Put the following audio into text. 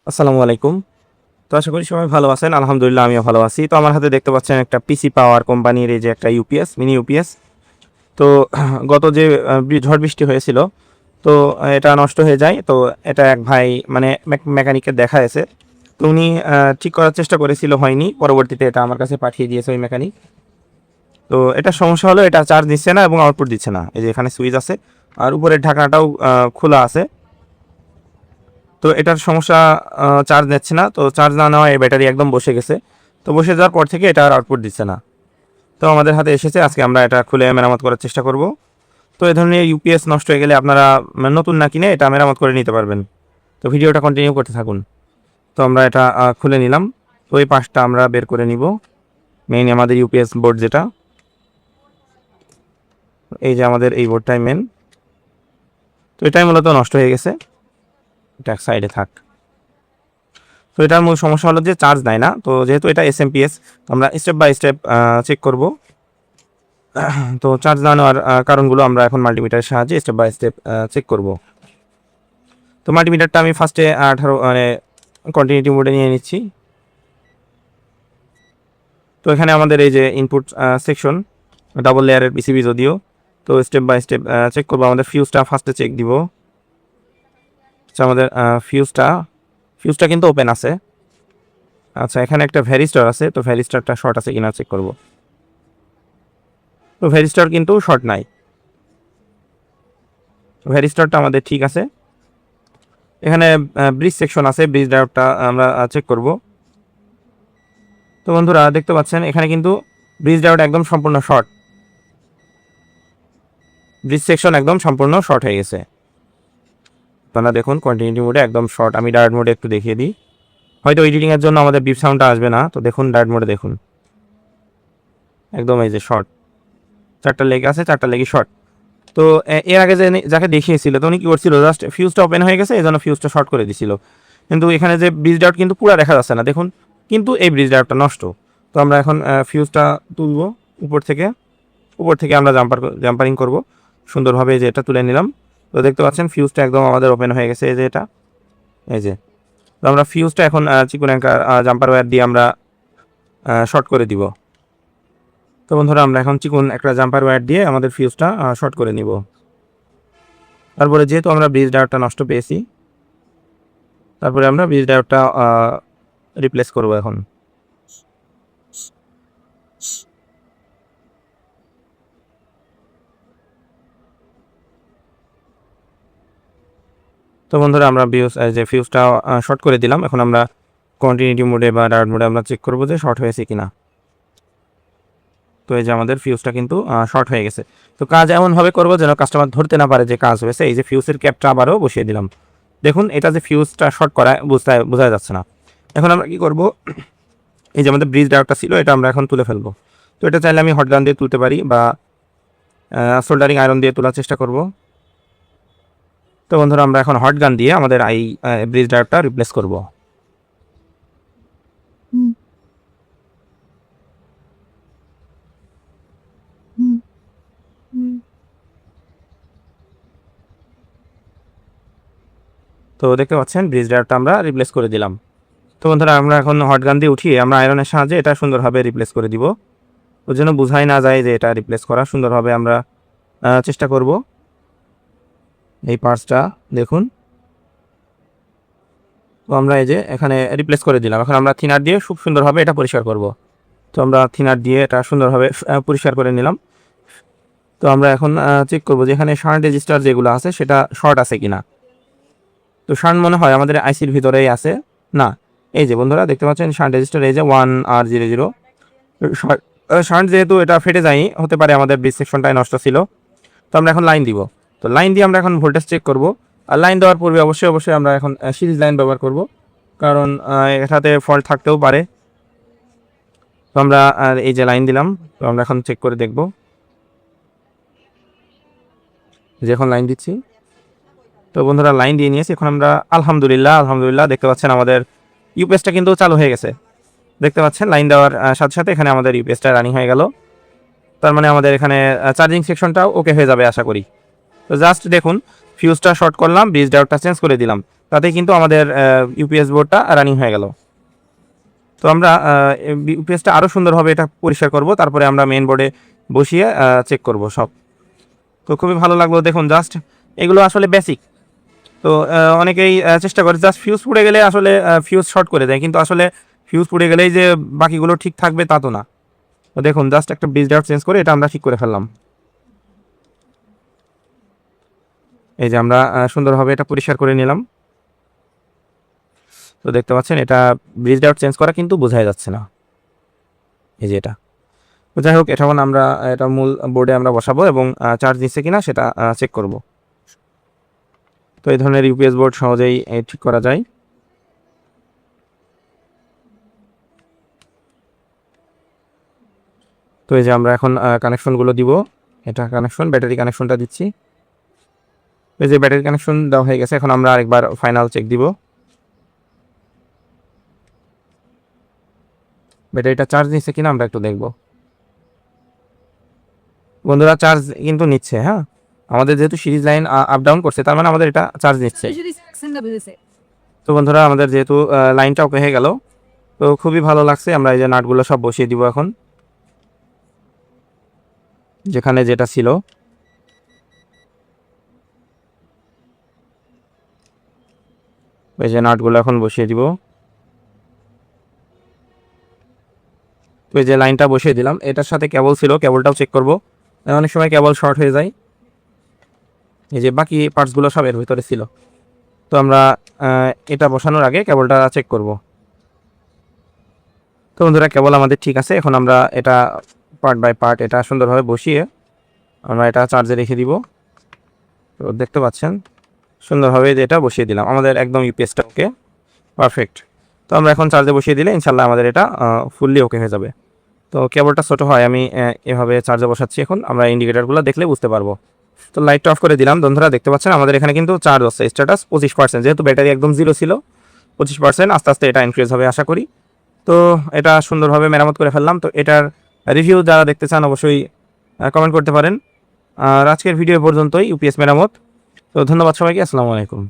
আসসালামু আলাইকুম। তো আশা করি সবাই ভালো আছেন। আলহামদুলিল্লাহ আমিও ভালো আছি। তো আমার হাতে দেখতে পাচ্ছেন একটা পিসি পাওয়ার কোম্পানির এই যে একটা ইউপিএস, মিনি ইউপিএস। তো গত যে ঝড় বৃষ্টি হয়েছিল, তো এটা নষ্ট হয়ে যায়। তো এটা এক ভাই মানে মেকানিককে দেখাইছে। তো উনি ঠিক করার চেষ্টা করেছিল, হয়নি। পরবর্তীতে এটা আমার কাছে পাঠিয়ে দিয়েছে ওই মেকানিক। তো এটা সমস্যা হলো, এটা চার্জ দিচ্ছে না এবং আউটপুট দিচ্ছে না। এই যে এখানে সুইচ আছে আর উপরের ঢাকনাটাও খোলা আছে। তো এটার সমস্যা, চার্জ নিচ্ছে না। তো চার্জ না নেওয়ায় এই ব্যাটারি একদম বসে গেছে। তো বসে যাওয়ার পর থেকে এটা আর আউটপুট দিচ্ছে না। তো আমাদের হাতে এসেছে, আজকে আমরা এটা খুলে মেরামত করার চেষ্টা করব। তো এই ধরনের ইউপিএস নষ্ট হয়ে গেলে আপনারা নতুন না কিনে এটা মেরামত করে নিতে পারবেন। তো ভিডিওটা কন্টিনিউ করতে থাকুন। তো আমরা এটা খুলে নিলাম। তো এই পাশটা আমরা বের করে নিব, মেইন আমাদের ইউপিএস বোর্ড যেটা। এই যে আমাদের এই বোর্ডটাই মেন। তো এটাই মূলত নষ্ট হয়ে গেছে, এটা এক সাইডে থাক। তো এটার মূল সমস্যা হলো যে চার্জ নেয় না। তো যেহেতু এটা এসএমপিএস, আমরা স্টেপ বাই স্টেপ চেক করব। তো চার্জ না নেওয়ার কারণগুলো আমরা এখন মাল্টিমিটারের সাহায্যে স্টেপ বাই স্টেপ চেক করব। তো মাল্টিমিটারটা আমি ফার্স্টে 18 মানে কন্টিনিউটি মোডে নিয়ে নিচ্ছি। তো এখানে আমাদের এই যে ইনপুট সেকশন, ডাবল লেয়ারের পিসিবি যদিও। তো স্টেপ বাই স্টেপ চেক করবো। আমাদের ফিউজটা ফার্স্টে চেক দিব। আচ্ছা, আমাদের ফিউজটা কিন্তু ওপেন আছে। আচ্ছা, এখানে একটা ভ্যারিস্টার আছে। তো ভ্যারিস্টারটা শর্ট আছে কিনা চেক করব। তো ভ্যারিস্টার কিন্তু শর্ট নাই, ভ্যারিস্টারটা আমাদের ঠিক আছে। এখানে ব্রিজ সেকশন আছে, ব্রিজ ডায়োডটা আমরা চেক করব। তো বন্ধুরা দেখতে পাচ্ছেন এখানে কিন্তু ব্রিজ ডায়োড একদম সম্পূর্ণ শর্ট, ব্রিজ সেকশন একদম সম্পূর্ণ শর্ট হয়ে গেছে। আপনারা দেখুন কন্টিনিউটি মোডে একদম শর্ট। আমি ডায়োড মোডে একটু দেখিয়ে দিই, হয়তো এডিটিংয়ের জন্য আমাদের বিপ সাউন্ডটা আসবে না। তো দেখুন ডায়োড মোডে দেখুন একদম এই যে শর্ট, চারটা লেগ আছে, চারটা লেগই শর্ট। তো এর আগে যে যাকে দেখিয়েছিল, তো উনি কী করছিল, জাস্ট ফিউজটা ওপেন হয়ে গেছে, এই জন্য ফিউজটা শর্ট করে দিছিল। কিন্তু এখানে যে ব্রিজ ডায়োড কিন্তু পুরো দেখা যাচ্ছে না, দেখুন। কিন্তু এই ব্রিজ ডায়োডটা নষ্ট। তো আমরা এখন ফিউজটা তুলব উপর থেকে আমরা জাম্পারিং করব সুন্দরভাবে। এই যে এটা তুলে নিলাম। তো দেখতে পাচ্ছেন ফিউজটা একদম আমাদের ওপেন হয়ে গেছে, এই যে এটা, এই যে। তো আমরা ফিউজটা এখন চিকন একটা জাম্পার ওয়্যার দিয়ে আমরা শর্ট করে দিব। তো বন্ধুরা আমরা এখন চিকন একটা জাম্পার ওয়্যার দিয়ে আমাদের ফিউজটা শর্ট করে নিব। তারপরে যেহেতু আমরা ব্রিজ ডায়োডটা নষ্ট পেয়েছি, তারপরে আমরা ব্রিজ ডায়োডটা রিপ্লেস করব এখন। তো বন্ধুরা আমরা ফিউজটা শর্ট করে দিলাম। এখন আমরা কন্টিনিউটি মোডে বা ডায়োড মোডে আমরা চেক করব যে শর্ট হয়েছে কিনা। তো এই যে আমাদের ফিউজটা কিন্তু শর্ট হয়ে গেছে। তো কাজ এমনভাবে করব যেন কাস্টমার ধরতে না পারে যে কাজ হয়েছে। এই যে ফিউজের ক্যাপটা আবারও বসিয়ে দিলাম। দেখুন এটা যে ফিউজটা শর্ট করা বোঝা যাচ্ছে না। এখন আমরা কি করব, এই যে আমাদের ব্রিজ ডায়োডটা ছিল, এটা আমরা এখন তুলে ফেলবো। তো এটা চাইলে আমি হট গান দিয়ে তুলতে পারি বা সোল্ডারিং আয়রন দিয়ে তোলার চেষ্টা করব। তো বন্ধুরা আমরা এখন হট গান দিয়ে আমাদের ব্রিজ ডায়োডটা রিপ্লেস করব। তো দেখতে পাচ্ছেন ব্রিজ ডায়োডটা আমরা রিপ্লেস করে দিলাম। তো বন্ধুরা আমরা এখন হট গান দিয়ে উঠিয়ে আমরা আয়রনের সাহায্যে এটা সুন্দরভাবে রিপ্লেস করে দিব। ওর জন্য বোঝাই না যায় যে এটা রিপ্লেস করা, সুন্দরভাবে আমরা চেষ্টা করব। এই পার্টসটা দেখুন। তো আমরা এই যে এখানে রিপ্লেস করে দিলাম। এখন আমরা থিনার দিয়ে খুব সুন্দরভাবে এটা পরিষ্কার করব। তো আমরা থিনার দিয়ে এটা সুন্দরভাবে পরিষ্কার করে নিলাম। তো আমরা এখন চেক করব যে এখানে শান্ট রেজিস্টার যেগুলো আছে সেটা শর্ট আছে কিনা। তো শান্ট মনে হয় আমাদের আইসির ভিতরেই আছে। না, এই যে বন্ধুরা দেখতে পাচ্ছেন শান্ট রেজিস্টার, এই যে 1R00 শান্ট, যেহেতু এটা ফেটে যায়নি, হতে পারে আমাদের ব্রিজ সেকশনটাই নষ্ট ছিল। তো আমরা এখন লাইন দিব। তো লাইন দিয়ে আমরা এখন ভোল্টেজ চেক করব। আর লাইন দেওয়ার পূর্বে অবশ্যই আমরা এখন সিরিজ লাইন ব্যবহার করব, কারণ এটাতে ফল্ট থাকতেও পারে। তো আমরা এই যে লাইন দিলাম। তো আমরা এখন চেক করে দেখব যে এখন লাইন দিচ্ছি। তো বন্ধুরা লাইন দিয়ে নিয়েছি। এখন আমরা আলহামদুলিল্লাহ দেখতে পাচ্ছেন আমাদের ইউপিএসটা কিন্তু চালু হয়ে গেছে। দেখতে পাচ্ছেন লাইন দেওয়ার সাথে সাথে এখানে আমাদের ইউপিএসটা রানিং হয়ে গেল। তার মানে আমাদের এখানে চার্জিং সেকশনটাও ওকে হয়ে যাবে আশা করি। তো জাস্ট দেখুন ফিউজটা শর্ট করলাম, ব্রিজ ডায়োডটা চেঞ্জ করে দিলাম, তাতে কিন্তু আমাদের ইউপিএস বোর্ডটা রানিং হয়ে গেল। তো আমরা ইউপিএসটা আরও সুন্দরভাবে এটা পরিষ্কার করব, তারপরে আমরা মেইন বোর্ডে বসিয়ে চেক করব সব। তো খুবই ভালো লাগলো, দেখুন জাস্ট এগুলো আসলে বেসিক। তো অনেকেই চেষ্টা করে জাস্ট ফিউজ পুড়ে গেলে আসলে ফিউজ শর্ট করে দেয়, কিন্তু আসলে ফিউজ পুড়ে গেলেই যে বাকিগুলো ঠিক থাকবে তা তো না। তো দেখুন জাস্ট একটা ব্রিজ ডায়োড চেঞ্জ করে এটা আমরা ঠিক করে ফেললাম। এই যে আমরা সুন্দরভাবে এটা পরিষ্কার করে নিলাম। তো দেখতে পাচ্ছেন এটা ব্রিজ ডায়োড চেঞ্জ করা কিন্তু বোঝাই যাচ্ছে না, এই যে এটা। তো যাই হোক, এটা আমরা এটা মূল বোর্ডে আমরা বসাবো এবং চার্জ দিচ্ছে কিনা সেটা চেক করব। তো এই ধরনের ইউপিএস বোর্ড সহজেই ঠিক করা যায়। তো এই যে আমরা এখন কানেকশনগুলো দিব, এটা কানেকশন, ব্যাটারি কানেকশনটা দিচ্ছি। এই যে ব্যাটারি কানেকশন দেওয়া হয়ে গেছে, এখন আমরা আরেকবার ফাইনাল চেক দিব। ব্যাটারিটা চার্জ নিচ্ছে কিনা আমরা একটু দেখব। বন্ধুরা চার্জ কিন্তু নিচ্ছে, হ্যাঁ, আমাদের যেহেতু সিরিজ লাইন আপ ডাউন করছে তার মানে আমাদের এটা চার্জ নিচ্ছে। তো বন্ধুরা আমাদের যেহেতু লাইনটা ওকে হয়ে গেল, তো খুবই ভালো লাগছে। আমরা এই যে নাটগুলো সব বসিয়ে দিব এখন, যেখানে যেটা ছিল। এই যে নাটগুলো এখন বসিয়ে দিব। তো এই যে লাইনটা বসিয়ে দিলাম, এটার সাথে কেবল ছিল, কেবলটাও চেক করব। অনেক সময় কেবল শর্ট হয়ে যায়, এই যে বাকি পার্টসগুলো সব এর ভিতরে ছিল। তো আমরা এটা বসানোর আগে কেবলটা চেক করব। তো বন্ধুরা কেবল আমাদের ঠিক আছে, এখন আমরা এটা পার্ট বাই পার্ট এটা সুন্দরভাবে বসিয়ে আমরা এটা চার্জে রেখে দিব। তো দেখতে পাচ্ছেন সুন্দরভাবে এটা বসিয়ে দিলাম, আমাদের একদম ইউপিএসটা ওকে, পারফেক্ট। তো আমরা এখন চার্জে বসিয়ে দিলে ইনশাল্লাহ আমাদের এটা ফুললি ওকে হয়ে যাবে। তো কেবলটা ছোটো হয়, আমি এভাবে চার্জে বসাচ্ছি। এখন আমরা ইন্ডিকেটারগুলো দেখলে বুঝতে পারবো। তো লাইটটা অফ করে দিলাম। বন্ধুরা দেখতে পাচ্ছেন আমাদের এখানে কিন্তু চার্জ হচ্ছে, স্ট্যাটাস 25%, যেহেতু ব্যাটারি একদম জিরো ছিল 25%, আস্তে আস্তে এটা ইনক্রিজ হবে আশা করি। তো এটা সুন্দরভাবে মেরামত করে ফেললাম। তো এটার রিভিউ যারা দেখতে চান অবশ্যই কমেন্ট করতে পারেন। আর আজকের ভিডিও পর্যন্তই ইউপিএস মেরামত। তো ধন্যবাদ সবাইকে, আসসালামু আলাইকুম।